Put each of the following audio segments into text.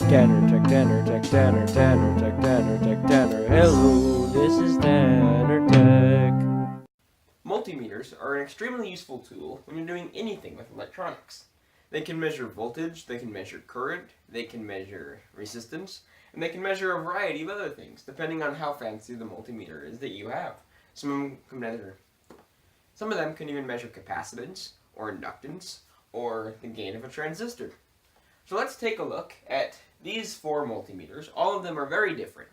Tanner, Tech Tanner, Tech Tanner, Tanner, Tech Tanner, Tech Tanner. Hello, this is Tanner Tech. Multimeters are an extremely useful tool when you're doing anything with electronics. They can measure voltage, they can measure current, they can measure resistance, and they can measure a variety of other things, depending on how fancy the multimeter is that you have. Some of them can even measure capacitance, or inductance, or the gain of a transistor. So let's take a look at these four multimeters. All of them are very different.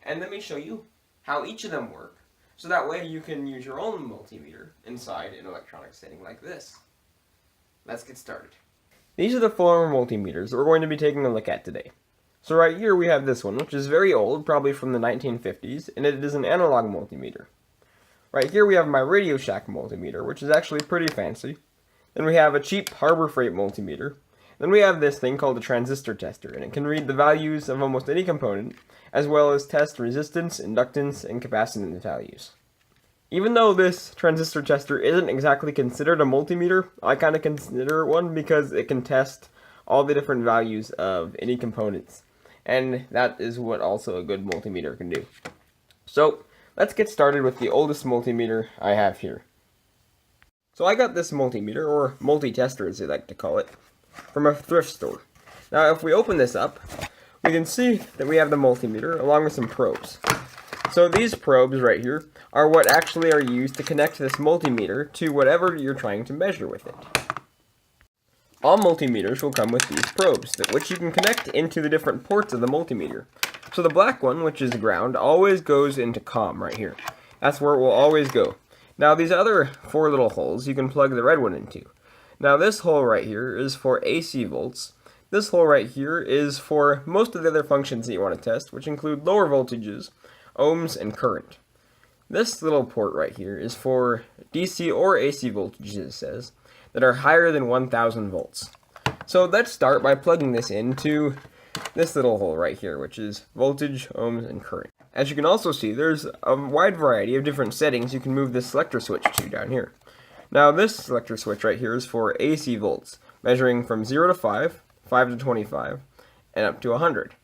And let me show you how each of them work, so that way you can use your own multimeter inside an electronic setting like this. Let's get started. These are the four multimeters that we're going to be taking a look at today. So right here we have this one, which is very old, probably from the 1950s, and it is an analog multimeter. Right here we have my Radio Shack multimeter, which is actually pretty fancy. Then we have a cheap Harbor Freight multimeter. Then we have this thing called a transistor tester, and it can read the values of almost any component, as well as test resistance, inductance, and capacitance values. Even though this transistor tester isn't exactly considered a multimeter, I kind of consider it one because it can test all the different values of any components. And that is what also a good multimeter can do. So, let's get started with the oldest multimeter I have here. So I got this multimeter, or multi-tester as they like to call it, from a thrift store. Now if we open this up, we can see that we have the multimeter along with some probes. So these probes right here are what actually are used to connect this multimeter to whatever you're trying to measure with it. All multimeters will come with these probes, which you can connect into the different ports of the multimeter. So the black one, which is ground, always goes into COM right here. That's where it will always go. Now these other four little holes you can plug the red one into. Now this hole right here is for AC volts. This hole right here is for most of the other functions that you want to test, which include lower voltages, ohms, and current. This little port right here is for DC or AC voltages, it says, that are higher than 1000 volts. So let's start by plugging this into this little hole right here, which is voltage, ohms, and current. As you can also see, there's a wide variety of different settings you can move this selector switch to down here. Now this selector switch right here is for AC volts, measuring from 0 to 5, 5 to 25, and up to 100.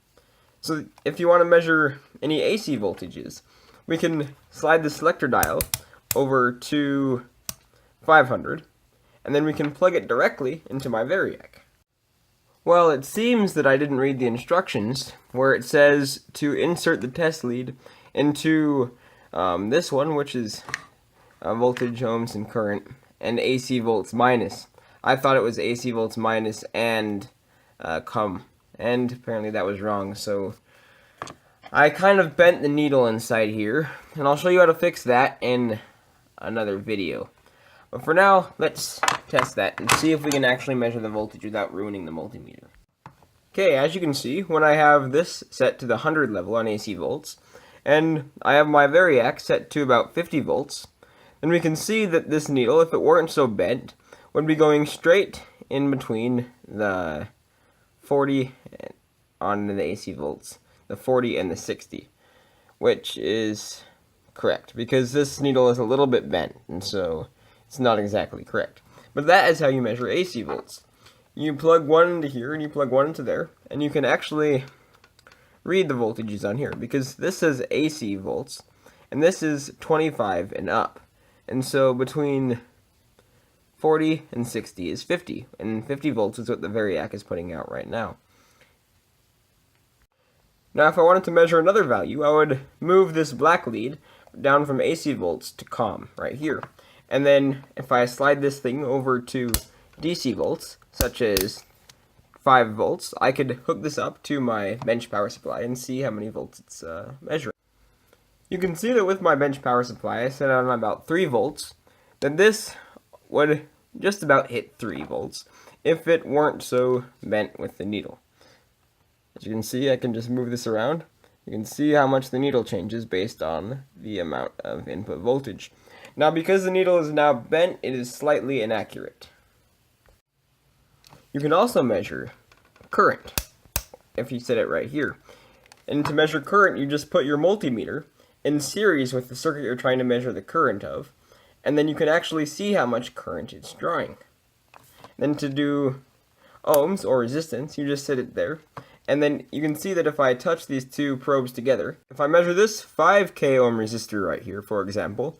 So if you want to measure any AC voltages, we can slide the selector dial over to 500, and then we can plug it directly into my Variac. Well, it seems that I didn't read the instructions, where it says to insert the test lead into this one, which is voltage, ohms, and current, and AC volts minus. I thought it was AC volts minus and COM, and apparently that was wrong, so I kind of bent the needle inside here, and I'll show you how to fix that in another video. But for now, let's test that and see if we can actually measure the voltage without ruining the multimeter. Okay, as you can see, when I have this set to the 100 level on AC volts, and I have my Variac set to about 50 volts, then we can see that this needle, if it weren't so bent, would be going straight in between the 40 on the AC volts, the 40 and the 60, which is correct, because this needle is a little bit bent, and so it's not exactly correct. But that is how you measure AC volts. You plug one into here, and you plug one into there, and you can actually read the voltages on here, because this says AC volts, and this is 25 and up. And so between 40 and 60 is 50, and 50 volts is what the Variac is putting out right now. Now if I wanted to measure another value, I would move this black lead down from AC volts to COM right here. And then if I slide this thing over to DC volts, such as 5 volts, I could hook this up to my bench power supply and see how many volts it's measuring. You can see that with my bench power supply, I set it on about 3 volts, then this would just about hit 3 volts if it weren't so bent with the needle. As you can see, I can just move this around. You can see how much the needle changes based on the amount of input voltage. Now, because the needle is now bent, it is slightly inaccurate. You can also measure current, if you set it right here. And to measure current, you just put your multimeter in series with the circuit you're trying to measure the current of, and then you can actually see how much current it's drawing. Then to do ohms or resistance, you just set it there, And then you can see that if I touch these two probes together, if I measure this 5K ohm resistor right here, for example,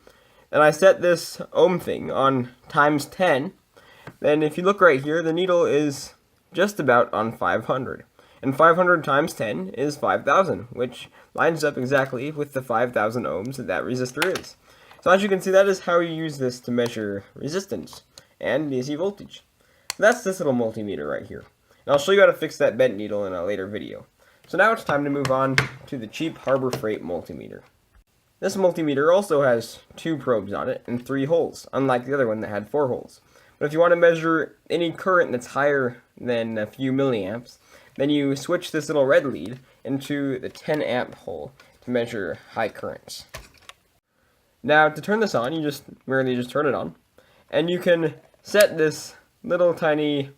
and I set this ohm thing on times 10, then if you look right here, the needle is just about on 500. And 500 times 10 is 5,000, which lines up exactly with the 5,000 ohms that resistor is. So as you can see, that is how you use this to measure resistance and DC voltage. That's this little multimeter right here. And I'll show you how to fix that bent needle in a later video. So now it's time to move on to the cheap Harbor Freight multimeter. This multimeter also has 2 probes on it and 3 holes, unlike the other one that had 4 holes. But if you want to measure any current that's higher than a few milliamps, then you switch this little red lead into the 10 amp hole to measure high currents. Now to turn this on, you merely turn it on, and you can set this little tiny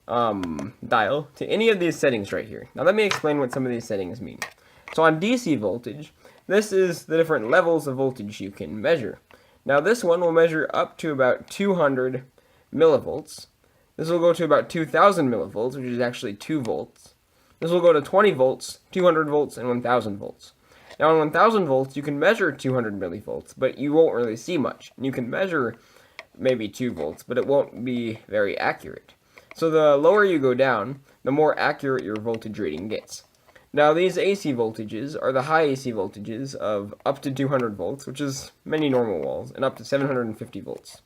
dial to any of these settings right here. Now let me explain what some of these settings mean. So on DC voltage, this is the different levels of voltage you can measure. Now this one will measure up to about 200 millivolts. This will go to about 2000 millivolts, which is actually 2 volts. This will go to 20 volts, 200 volts, and 1000 volts. Now on 1000 volts, you can measure 200 millivolts, but you won't really see much. You can measure maybe 2 volts, but it won't be very accurate. So the lower you go down, the more accurate your voltage reading gets. Now these AC voltages are the high AC voltages of up to 200 volts, which is many normal walls, and up to 750 volts.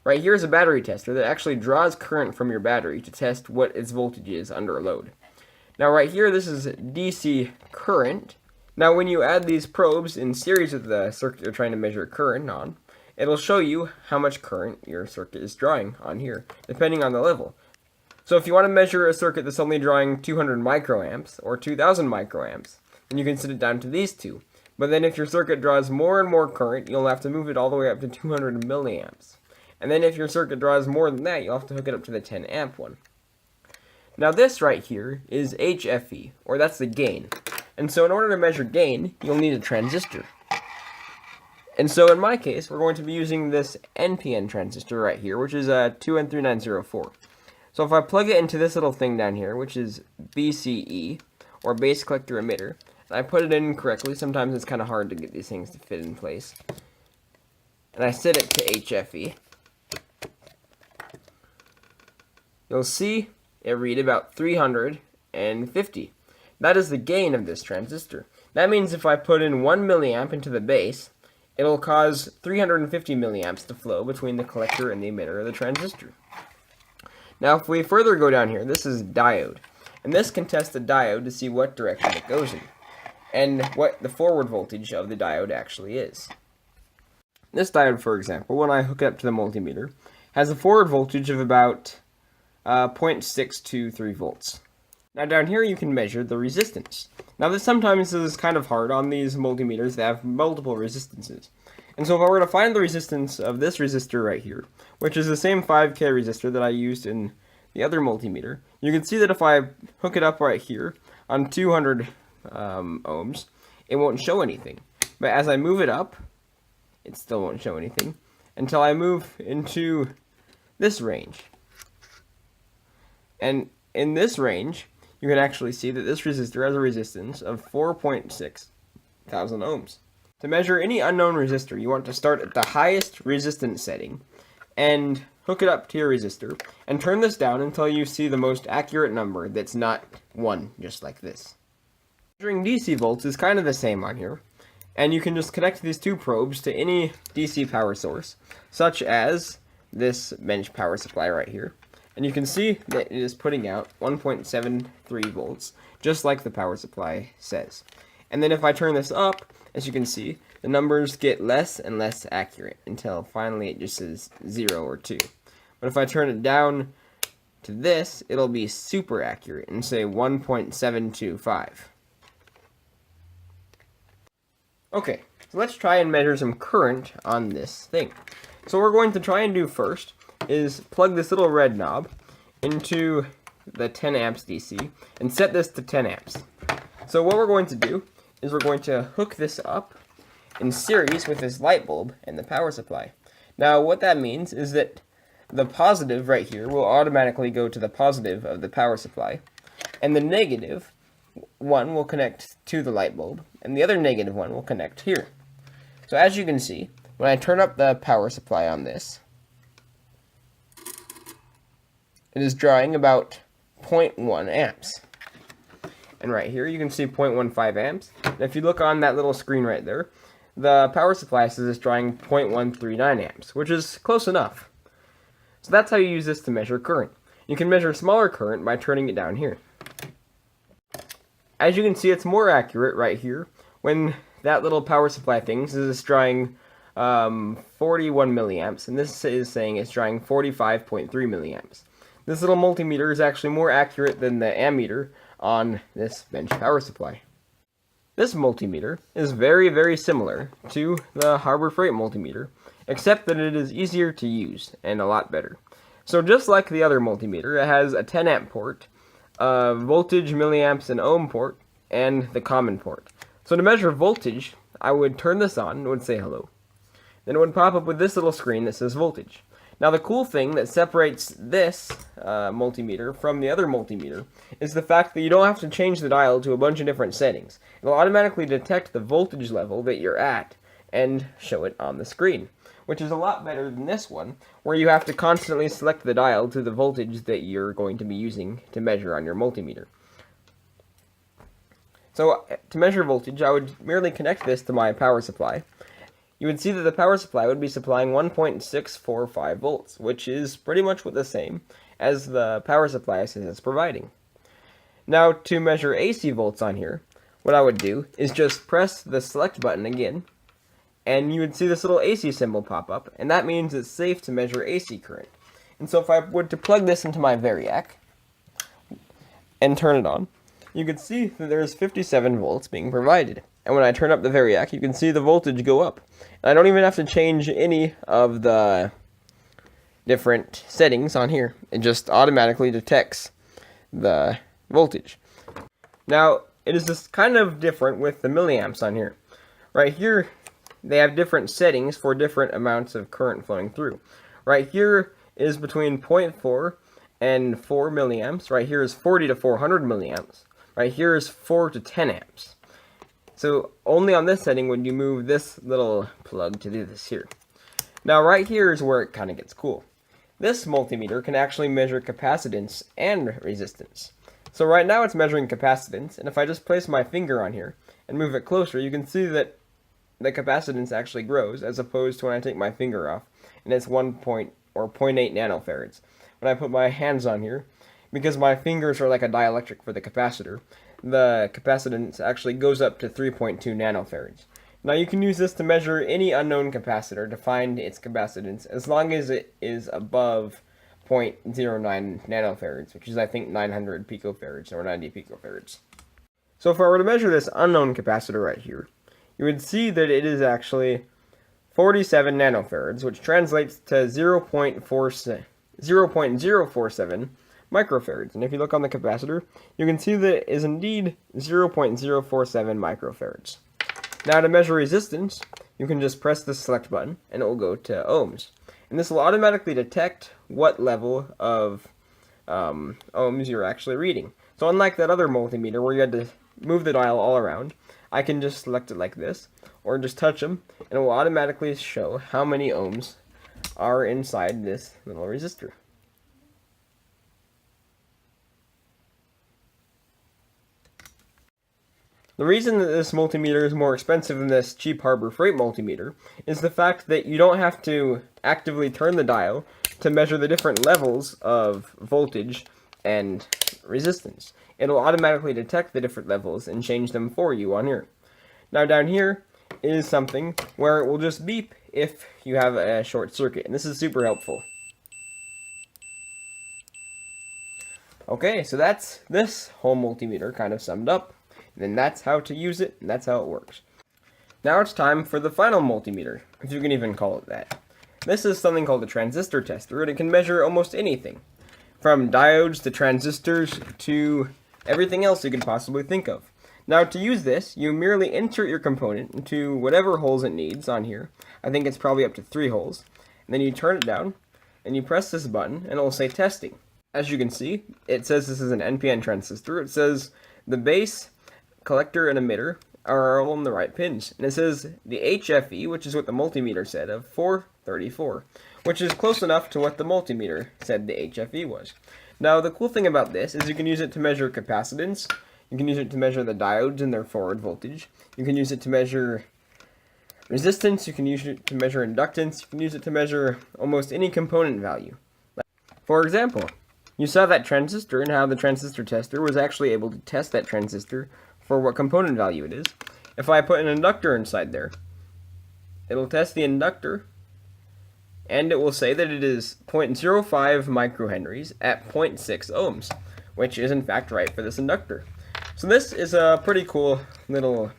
Right here is a battery tester that actually draws current from your battery to test what its voltage is under a load. Now right here, this is DC current. Now when you add these probes in series with the circuit you're trying to measure current on, it'll show you how much current your circuit is drawing on here, depending on the level. So if you want to measure a circuit that's only drawing 200 microamps or 2000 microamps, then you can set it down to these two. But then if your circuit draws more and more current, you'll have to move it all the way up to 200 milliamps. And then if your circuit draws more than that, you'll have to hook it up to the 10 amp one. Now this right here is HFE, or that's the gain. And so in order to measure gain, you'll need a transistor. And so in my case, we're going to be using this NPN transistor right here, which is a 2N3904. So if I plug it into this little thing down here, which is BCE, or base collector emitter, and I put it in correctly, sometimes it's kind of hard to get these things to fit in place, and I set it to HFE, you'll see it read about 350. That is the gain of this transistor. That means if I put in 1 milliamp into the base, it'll cause 350 milliamps to flow between the collector and the emitter of the transistor. Now if we further go down here, this is diode. And this can test the diode to see what direction it goes in, and what the forward voltage of the diode actually is. This diode, for example, when I hook it up to the multimeter, has a forward voltage of about 0.623 volts. Now down here you can measure the resistance. Now this sometimes is kind of hard on these multimeters that have multiple resistances. And so if I were to find the resistance of this resistor right here, which is the same 5K resistor that I used in the other multimeter, you can see that if I hook it up right here on 200 ohms, it won't show anything. But as I move it up, it still won't show anything until I move into this range. And in this range, you can actually see that this resistor has a resistance of 4.6 thousand ohms. To measure any unknown resistor, you want to start at the highest resistance setting and hook it up to your resistor and turn this down until you see the most accurate number that's not 1, just like this. Measuring DC volts is kind of the same on here, and you can just connect these 2 probes to any DC power source, such as this bench power supply right here. And you can see that it is putting out 1.73 volts, just like the power supply says. And then if I turn this up, as you can see, the numbers get less and less accurate until finally it just says 0 or 2. But if I turn it down to this, it'll be super accurate and say 1.725. Okay, so let's try and measure some current on this thing. So what we're going to try and do first is plug this little red knob into the 10 amps DC and set this to 10 amps. So what we're going to do is we're going to hook this up in series with this light bulb and the power supply. Now what that means is that the positive right here will automatically go to the positive of the power supply, and the negative one will connect to the light bulb, and the other negative one will connect here. So as you can see, when I turn up the power supply on this, it is drawing about 0.1 amps. And right here you can see 0.15 amps. And if you look on that little screen right there, the power supply says it's drawing 0.139 amps, which is close enough. So that's how you use this to measure current. You can measure smaller current by turning it down here. As you can see, it's more accurate right here when that little power supply thing says it's drawing 41 milliamps, and this is saying it's drawing 45.3 milliamps. This little multimeter is actually more accurate than the ammeter on this bench power supply. This multimeter is very, very similar to the Harbor Freight multimeter, except that it is easier to use and a lot better. So just like the other multimeter, it has a 10 amp port, a voltage, milliamps, and ohm port, and the common port. So to measure voltage, I would turn this on and it would say hello. Then it would pop up with this little screen that says voltage. Now the cool thing that separates this multimeter from the other multimeter is the fact that you don't have to change the dial to a bunch of different settings. It'll automatically detect the voltage level that you're at and show it on the screen, which is a lot better than this one, where you have to constantly select the dial to the voltage that you're going to be using to measure on your multimeter. So to measure voltage, I would merely connect this to my power supply. You would see that the power supply would be supplying 1.645 volts, which is pretty much the same as the power supply says it's providing. Now, to measure AC volts on here, what I would do is just press the select button again, and you would see this little AC symbol pop up, and that means it's safe to measure AC current. And so if I were to plug this into my Variac and turn it on, you can see that there's 57 volts being provided. And when I turn up the Variac, you can see the voltage go up. And I don't even have to change any of the different settings on here. It just automatically detects the voltage. Now, it is just kind of different with the milliamps on here. Right here, they have different settings for different amounts of current flowing through. Right here is between 0.4 and 4 milliamps. Right here is 40 to 400 milliamps. Right here is 4 to 10 amps. So only on this setting would you move this little plug to do this here. Now right here is where it kind of gets cool. This multimeter can actually measure capacitance and resistance. So right now it's measuring capacitance, and if I just place my finger on here and move it closer, you can see that the capacitance actually grows, as opposed to when I take my finger off, and it's 0.8 nanofarads. When I put my hands on here, because my fingers are like a dielectric for the capacitor, the capacitance actually goes up to 3.2 nanofarads. Now you can use this to measure any unknown capacitor to find its capacitance, as long as it is above 0.09 nanofarads, which is I think 900 picofarads or 90 picofarads. So if I were to measure this unknown capacitor right here, you would see that it is actually 47 nanofarads, which translates to 0.047 microfarads. And if you look on the capacitor, you can see that it is indeed 0.047 microfarads. Now to measure resistance, you can just press the select button and it will go to ohms. And this will automatically detect what level of ohms you're actually reading. So unlike that other multimeter where you had to move the dial all around, I can just select it like this, or just touch them, and it will automatically show how many ohms are inside this little resistor. The reason that this multimeter is more expensive than this cheap Harbor Freight multimeter is the fact that you don't have to actively turn the dial to measure the different levels of voltage and resistance. It'll automatically detect the different levels and change them for you on here. Now down here is something where it will just beep if you have a short circuit, and this is super helpful. Okay, so that's this whole multimeter kind of summed up. And then that's how to use it, and that's how it works. Now it's time for the final multimeter, if you can even call it that. This is something called a transistor tester, and it can measure almost anything, from diodes to transistors to everything else you could possibly think of. Now to use this, you merely insert your component into whatever holes it needs on here. I think it's probably up to 3 holes. And then you turn it down, and you press this button, and it will say testing. As you can see, it says this is an NPN transistor. It says the base, collector, and emitter are all on the right pins. And it says the HFE, which is what the multimeter said, of 434, which is close enough to what the multimeter said the HFE was. Now, the cool thing about this is you can use it to measure capacitance. You can use it to measure the diodes and their forward voltage. You can use it to measure resistance. You can use it to measure inductance. You can use it to measure almost any component value. For example, you saw that transistor and how the transistor tester was actually able to test that transistor for what component value it is. If I put an inductor inside there, it'll test the inductor, and it will say that it is 0.05 microhenries at 0.6 ohms, which is in fact right for this inductor. So this is a pretty cool little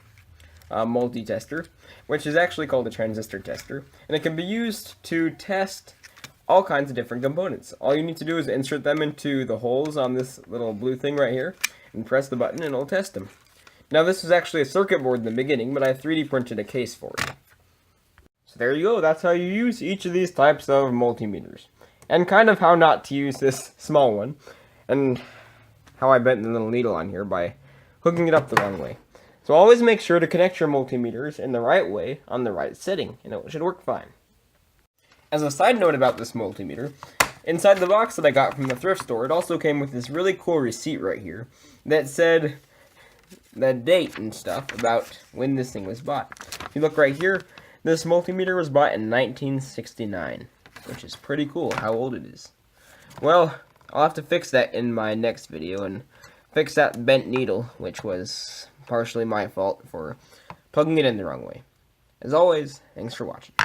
multi-tester, which is actually called a transistor tester, and it can be used to test all kinds of different components. All you need to do is insert them into the holes on this little blue thing right here, and press the button and it'll test them. Now this was actually a circuit board in the beginning, but I 3D printed a case for it. So there you go, that's how you use each of these types of multimeters. And kind of how not to use this small one, and how I bent the little needle on here by hooking it up the wrong way. So always make sure to connect your multimeters in the right way on the right setting, and it should work fine. As a side note about this multimeter, inside the box that I got from the thrift store, it also came with this really cool receipt right here that said the date and stuff about when this thing was bought. If you look right here, this multimeter was bought in 1969, which is pretty cool how old it is. Well, I'll have to fix that in my next video and fix that bent needle, which was partially my fault for plugging it in the wrong way. As always, thanks for watching.